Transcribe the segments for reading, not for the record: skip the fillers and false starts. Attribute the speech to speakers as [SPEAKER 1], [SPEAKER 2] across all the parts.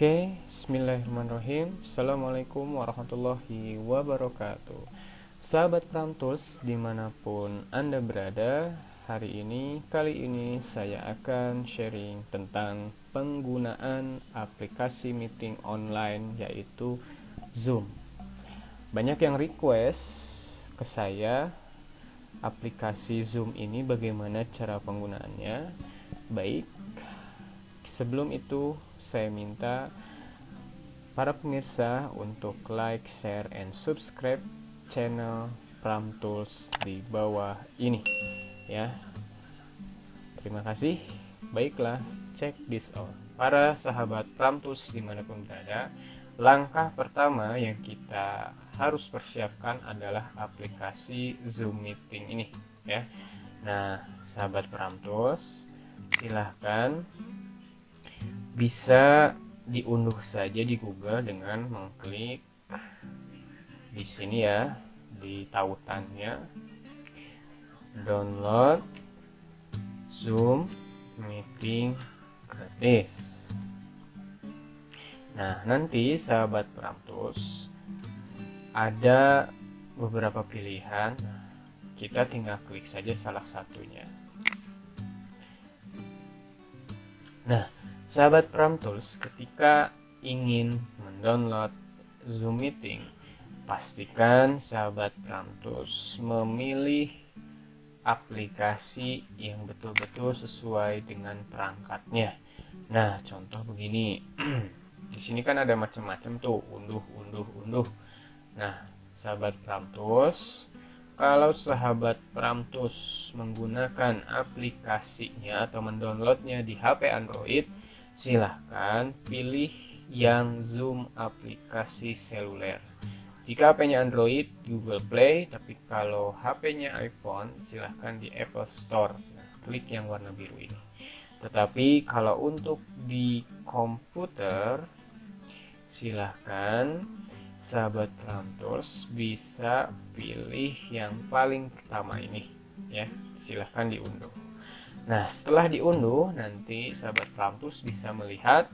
[SPEAKER 1] Oke, bismillahirrahmanirrahim. Assalamualaikum warahmatullahi wabarakatuh. Sahabat Pramtools dimanapun Anda berada, kali ini saya akan sharing tentang penggunaan aplikasi meeting online yaitu Zoom. Banyak yang request ke saya aplikasi Zoom ini bagaimana cara penggunaannya. Baik, sebelum itu saya minta para pemirsa untuk like, share, and subscribe channel Pramtools di bawah ini ya. Terima kasih. Baiklah, check this out. Para sahabat Pramtools dimanapun berada, langkah pertama yang kita harus persiapkan adalah aplikasi Zoom Meeting ini ya. Nah, sahabat Pramtools, silahkan bisa diunduh saja di Google dengan mengklik di sini ya, di tautannya download Zoom Meeting gratis. Nah, nanti sahabat Pramtools ada beberapa pilihan, kita tinggal klik saja salah satunya. Nah, sahabat Pramtools, ketika ingin mendownload Zoom Meeting, pastikan sahabat Pramtools memilih aplikasi yang betul-betul sesuai dengan perangkatnya. Nah, contoh begini. Di sini kan ada macam-macam tuh, unduh. Nah, sahabat Pramtools, kalau sahabat Pramtools menggunakan aplikasinya atau mendownloadnya di HP Android, silahkan pilih yang Zoom aplikasi seluler. Jika HP-nya Android, Google Play, tapi kalau HP-nya iPhone, silahkan di Apple Store. Nah, klik yang warna biru ini. Tetapi kalau untuk di komputer, silahkan sahabat Pramtools bisa pilih yang paling pertama ini ya. Silahkan diunduh. Nah, setelah diunduh, nanti sahabat Pramtools bisa melihat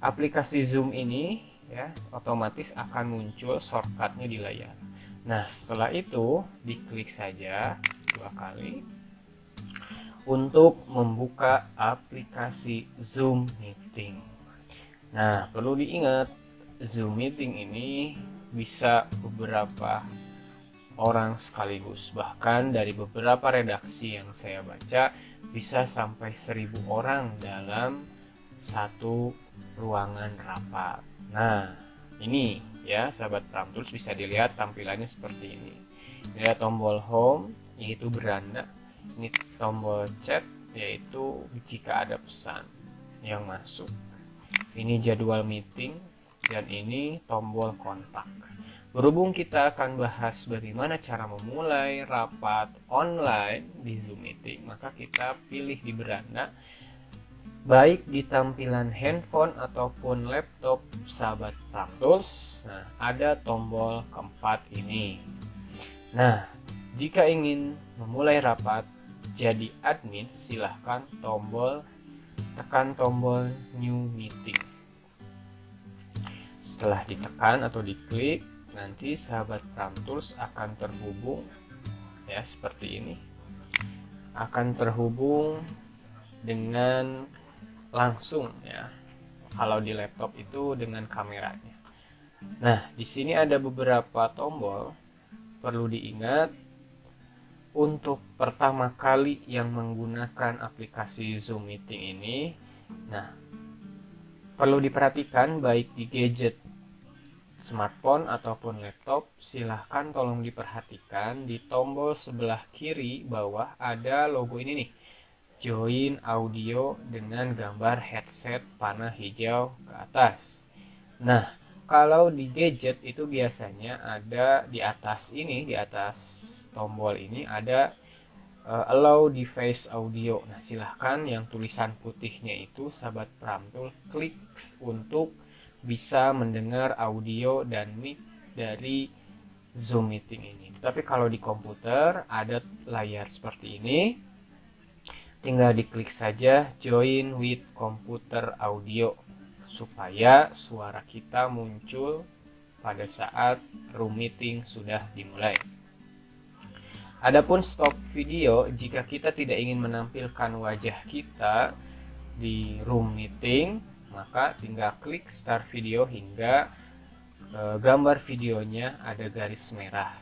[SPEAKER 1] aplikasi Zoom ini ya, otomatis akan muncul shortcutnya di layar. Nah, setelah itu diklik saja 2 kali untuk membuka aplikasi Zoom Meeting. Nah, perlu diingat, Zoom Meeting ini bisa beberapa orang sekaligus. Bahkan dari beberapa redaksi yang saya baca, bisa sampai 1.000 orang dalam satu ruangan rapat. Nah, ini ya sahabat Pramtools, bisa dilihat tampilannya seperti ini. Ini ada tombol home, yaitu beranda. Ini tombol chat, yaitu jika ada pesan yang masuk. Ini jadwal meeting, dan ini tombol kontak. Berhubung kita akan bahas bagaimana cara memulai rapat online di Zoom Meeting, maka kita pilih di beranda, baik di tampilan handphone ataupun laptop sahabat Pramtools. Nah, ada tombol keempat ini. Nah, jika ingin memulai rapat jadi admin, silahkan tekan tombol new meeting. Setelah ditekan atau diklik, nanti sahabat Pramtools akan terhubung ya, seperti ini. Akan terhubung dengan langsung ya. Kalau di laptop itu dengan kameranya. Nah, di sini ada beberapa tombol. Perlu diingat, untuk pertama kali yang menggunakan aplikasi Zoom Meeting ini, nah, perlu diperhatikan baik di gadget smartphone ataupun laptop, silahkan tolong diperhatikan di tombol sebelah kiri bawah ada logo ini nih, join audio dengan gambar headset panah hijau ke atas. Nah, kalau di gadget itu biasanya ada di atas ini, di atas tombol ini ada allow device audio. Nah, silahkan yang tulisan putihnya itu sahabat Pramtools klik untuk bisa mendengar audio dan mic dari Zoom Meeting ini. Tapi kalau di komputer ada layar seperti ini, tinggal diklik saja join with computer audio supaya suara kita muncul pada saat room meeting sudah dimulai. Adapun stop video, jika kita tidak ingin menampilkan wajah kita di room meeting, maka tinggal klik start video hingga gambar videonya ada garis merah.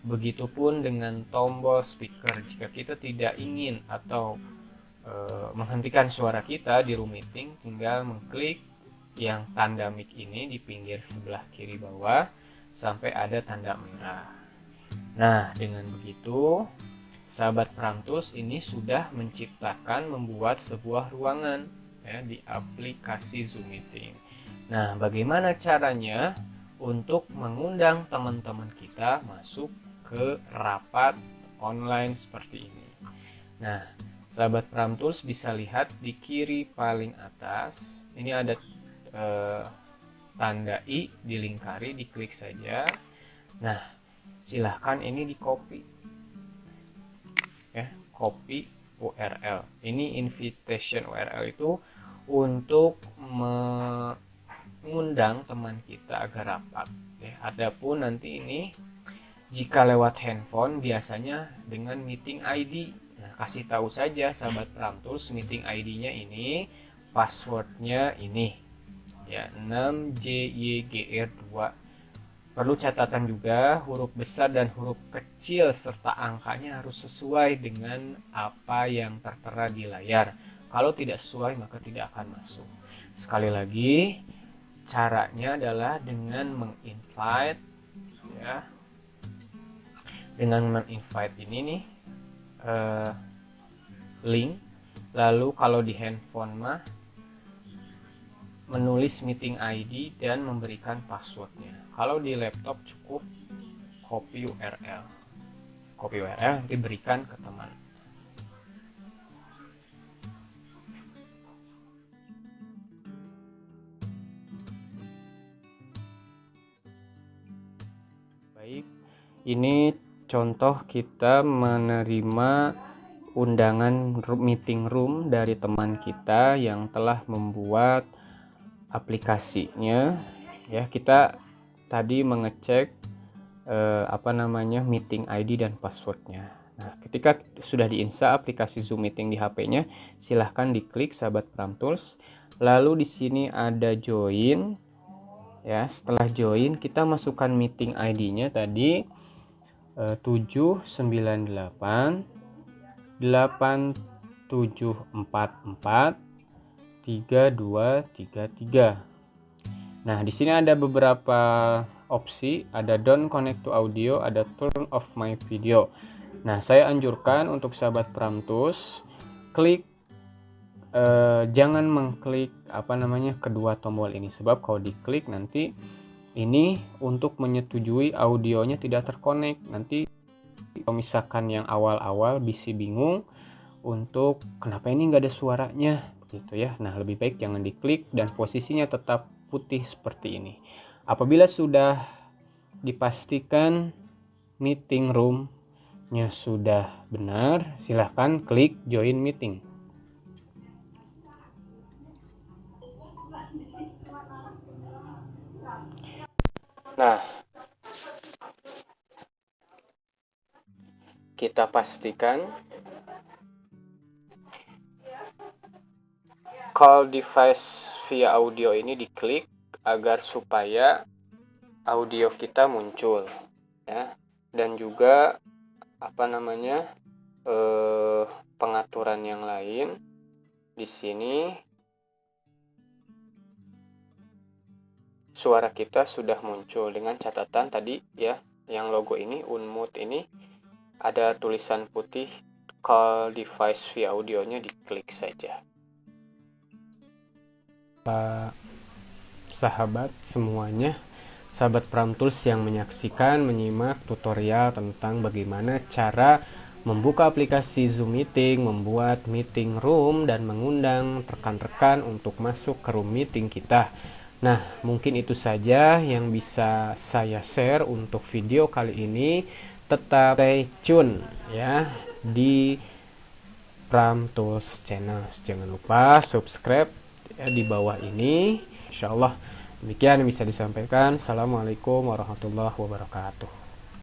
[SPEAKER 1] Begitupun dengan tombol speaker, jika kita tidak ingin atau menghentikan suara kita di room meeting, tinggal mengklik yang tanda mic ini di pinggir sebelah kiri bawah sampai ada tanda merah. Nah, dengan begitu sahabat Pramtools ini sudah membuat sebuah ruangan ya, di aplikasi Zoom Meeting. Nah, bagaimana caranya untuk mengundang teman-teman kita masuk ke rapat online seperti ini? Nah, sahabat Pramtools bisa lihat di kiri paling atas, ini ada tanda I dilingkari, diklik saja. Nah, silahkan ini di copy ya, copy URL. Ini invitation URL itu untuk mengundang teman kita agar rapat ya. Adapun nanti ini jika lewat handphone biasanya dengan meeting ID. Nah, kasih tahu saja sahabat Pramtools, meeting ID-nya ini, passwordnya ini ya, 6JYGR2. Perlu catatan juga, huruf besar dan huruf kecil serta angkanya harus sesuai dengan apa yang tertera di layar. Kalau tidak sesuai maka tidak akan masuk. Sekali lagi, caranya adalah dengan menginvite ya. Dengan menginvite ini nih link, lalu kalau di handphone mah menulis meeting ID dan memberikan passwordnya. Kalau di laptop cukup copy URL. Copy URL nanti berikan ke teman. Baik, ini contoh kita menerima undangan meeting room dari teman kita yang telah membuat aplikasinya ya. Kita tadi mengecek meeting ID dan passwordnya. Nah, ketika sudah diinstal aplikasi Zoom Meeting di HP-nya, silahkan diklik sahabat Pramtools. Lalu di sini ada join ya. Setelah join kita masukkan meeting ID-nya tadi 798 8744 3233. Nah, di sini ada beberapa opsi, ada don't connect to audio, ada turn off my video. Nah, saya anjurkan untuk sahabat Pramtools klik jangan mengklik kedua tombol ini, sebab kalau diklik nanti ini untuk menyetujui audionya tidak terkonek. Nanti kalau misalkan yang awal-awal bisa bingung untuk kenapa ini nggak ada suaranya gitu ya. Nah, lebih baik jangan diklik dan posisinya tetap putih seperti ini. Apabila sudah dipastikan meeting room-nya sudah benar, silahkan klik join meeting. Nah, kita pastikan call device via audio ini diklik agar supaya audio kita muncul ya. Dan juga pengaturan yang lain di sini suara kita sudah muncul dengan catatan tadi ya, yang logo ini unmute ini ada tulisan putih call device via audionya, diklik saja. Sahabat semuanya, sahabat Pramtools yang menyimak tutorial tentang bagaimana cara membuka aplikasi Zoom Meeting, membuat meeting room, dan mengundang rekan-rekan untuk masuk ke room meeting kita. Nah, mungkin itu saja yang bisa saya share untuk video kali ini. Tetap stay tune ya di Pramtools Channel. Jangan lupa subscribe ya, di bawah ini.
[SPEAKER 2] Insya Allah demikian yang bisa disampaikan. Assalamualaikum warahmatullahi wabarakatuh.